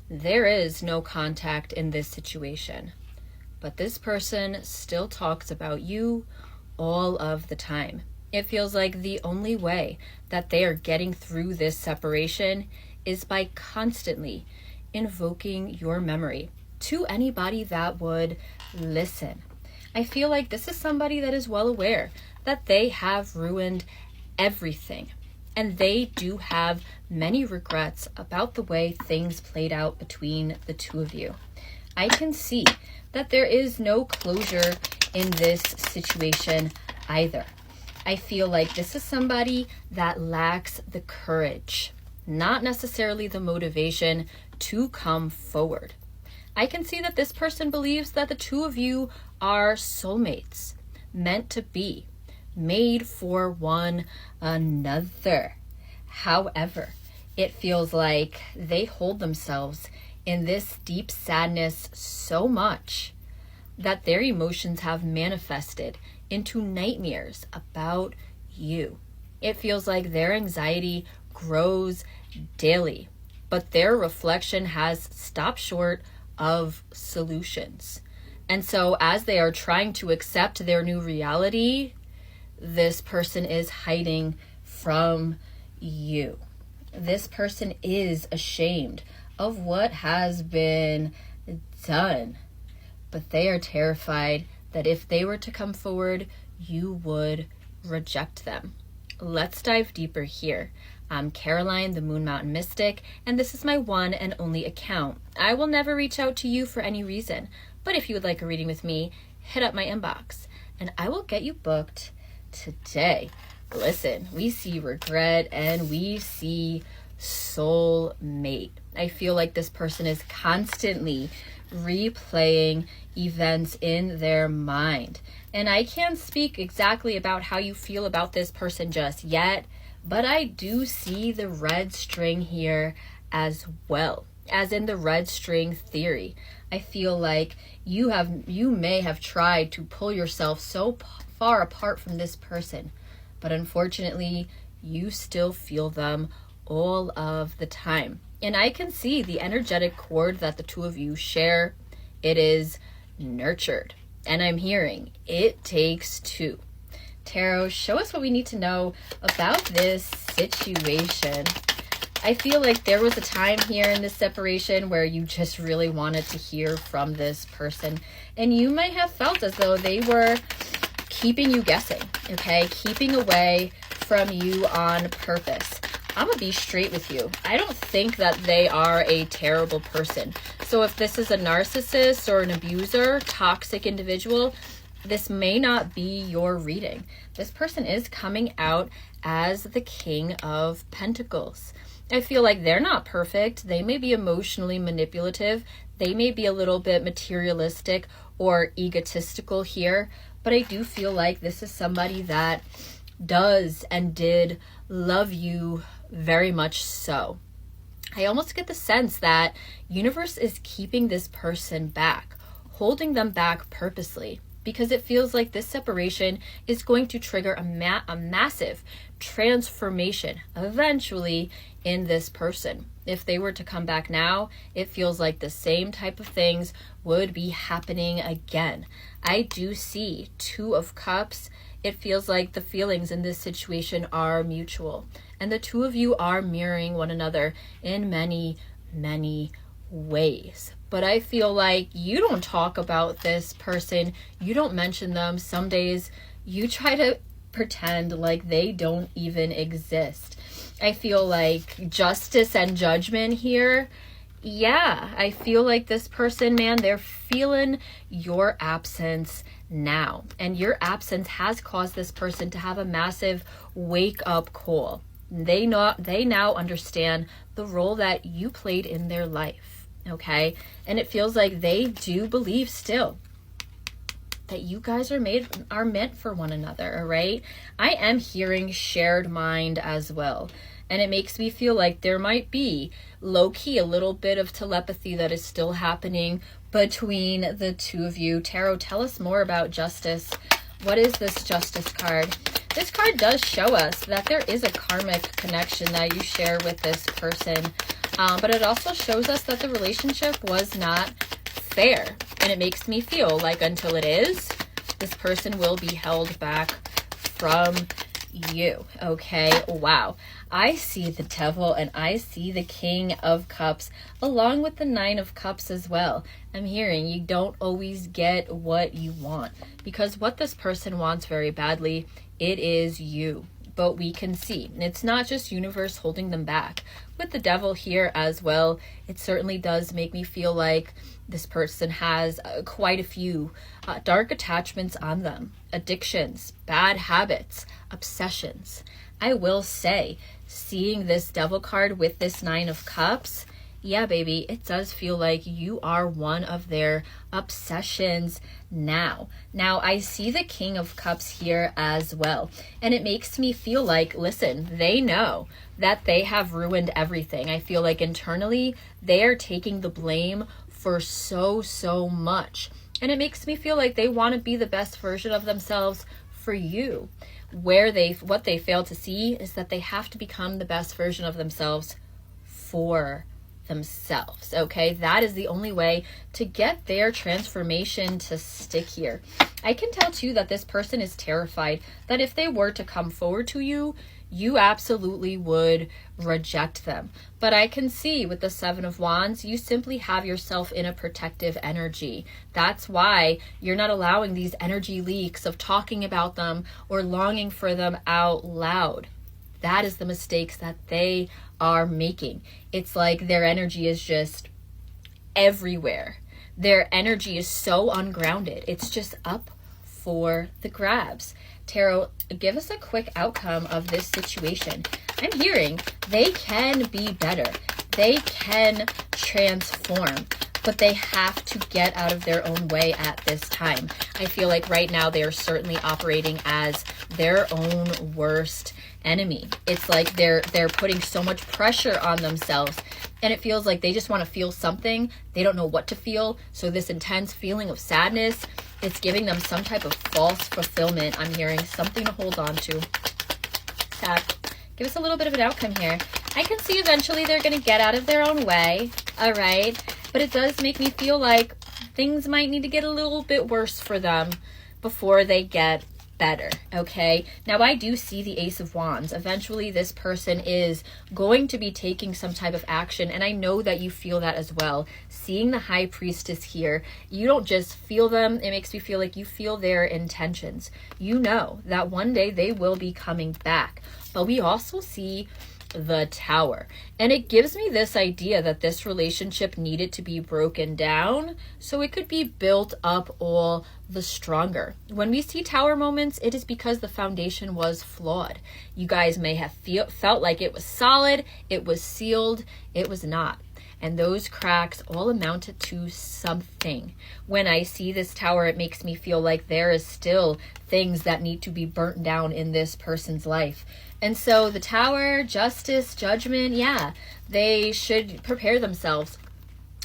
there is no contact in this situation, but this person still talks about you all of the time. It feels like the only way that they are getting through this separation is by constantly invoking your memory to anybody that would listen. I feel like this is somebody that is well aware that they have ruined everything, and they do have many regrets about the way things played out between the two of you. I can see that there is no closure in this situation either. I feel like this is somebody that lacks the courage, not necessarily the motivation to come forward. I can see that this person believes that the two of you are soulmates, meant to be, made for one another. However, it feels like they hold themselves in this deep sadness so much that their emotions have manifested into nightmares about you. It feels like their anxiety grows daily, but their reflection has stopped short of solutions. And so as they are trying to accept their new reality, this person is hiding from you. This person is ashamed of what has been done, but they are terrified that if they were to come forward, you would reject them. Let's dive deeper here. I'm Caroline, the Moon Mountain Mystic, and this is my one and only account. I will never reach out to you for any reason, but if you would like a reading with me, hit up my inbox, and I will get you booked today. Listen, we see regret and we see soulmate. I feel like this person is constantly replaying events in their mind. And I can't speak exactly about how you feel about this person just yet, but I do see the red string here as well, as in the red string theory. I feel like you may have tried to pull yourself so far apart from this person, but unfortunately, you still feel them all of the time. And I can see the energetic cord that the two of you share. It is nurtured. And I'm hearing it takes two. Tarot, show us what we need to know about this situation. I feel like there was a time here in this separation where you just really wanted to hear from this person. And you might have felt as though they were keeping you guessing, okay? Keeping away from you on purpose. I'm gonna be straight with you. I don't think that they are a terrible person. So if this is a narcissist or an abuser, toxic individual, this may not be your reading. This person is coming out as the King of Pentacles. I feel like they're not perfect. They may be emotionally manipulative. They may be a little bit materialistic or egotistical here, but I do feel like this is somebody that does and did love you very much so. I almost get the sense that universe is keeping this person back, holding them back purposely, because it feels like this separation is going to trigger a massive transformation eventually in this person. If they were to come back now, it feels like the same type of things would be happening again. I do see Two of Cups. It feels like the feelings in this situation are mutual, and the two of you are mirroring one another in many, many ways. But I feel like you don't talk about this person. You don't mention them. Some days you try to pretend like they don't even exist. I feel like justice and judgment here. Yeah, I feel like this person, man, they're feeling your absence now. And your absence has caused this person to have a massive wake-up call. They now understand the role that you played in their life, okay? And it feels like they do believe still that you guys are meant for one another, all right? I am hearing shared mind as well. And it makes me feel like there might be low-key a little bit of telepathy that is still happening between the two of you. Tarot, tell us more about justice. What is this justice card? This card does show us that there is a karmic connection that you share with this person. But it also shows us that the relationship was not fair. And it makes me feel like until it is, this person will be held back from you. Okay, wow. I see the Devil and I see the King of Cups along with the Nine of Cups as well. I'm hearing you don't always get what you want, because what this person wants very badly, it is you. But we can see, and it's not just universe holding them back. With the Devil here as well, it certainly does make me feel like this person has quite a few dark attachments on them, addictions, bad habits, obsessions. I will say, seeing this Devil card with this Nine of Cups, yeah, baby, it does feel like you are one of their obsessions now. Now, I see the King of Cups here as well, and it makes me feel like, listen, they know that they have ruined everything. I feel like internally, they are taking the blame for so much, and it makes me feel like they want to be the best version of themselves for you. What they fail to see is that they have to become the best version of themselves for themselves. Okay, that is the only way to get their transformation to stick here. I can tell too that this person is terrified that if they were to come forward to you, you absolutely would reject them. But I can see with the Seven of Wands, you simply have yourself in a protective energy. That's why you're not allowing these energy leaks of talking about them or longing for them out loud. That is the mistakes that they are making. It's like their energy is just everywhere. Their energy is so ungrounded. It's just up for the grabs. Tarot, give us a quick outcome of this situation. I'm hearing they can be better. They can transform, but they have to get out of their own way at this time. I feel like right now they are certainly operating as their own worst enemy. It's like they're putting so much pressure on themselves, and it feels like they just want to feel something. They don't know what to feel. So this intense feeling of sadness, it's giving them some type of false fulfillment. I'm hearing something to hold on to. Sad. Give us a little bit of an outcome here. I can see eventually they're going to get out of their own way. All right. But it does make me feel like things might need to get a little bit worse for them before they get better. Okay. Now I do see the Ace of Wands. Eventually this person is going to be taking some type of action, and I know that you feel that as well. Seeing the High Priestess here, you don't just feel them. It makes me feel like you feel their intentions. You know that one day they will be coming back. But we also see the Tower, and it gives me this idea that this relationship needed to be broken down so it could be built up all the stronger. When we see Tower moments, it is because the foundation was flawed. You guys may have felt like it was solid, it was sealed, it was not. And those cracks all amounted to something. When I see this Tower, it makes me feel like there is still things that need to be burnt down in this person's life. And so the Tower, justice, judgment, yeah, they should prepare themselves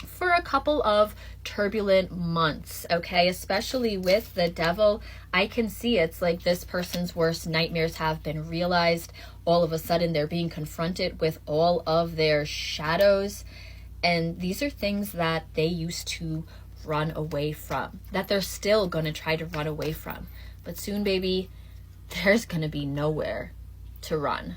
for a couple of turbulent months, okay? Especially with the Devil, I can see it's like this person's worst nightmares have been realized. All of a sudden, they're being confronted with all of their shadows. And these are things that they used to run away from, that they're still going to try to run away from. But soon, baby, there's going to be nowhere to run.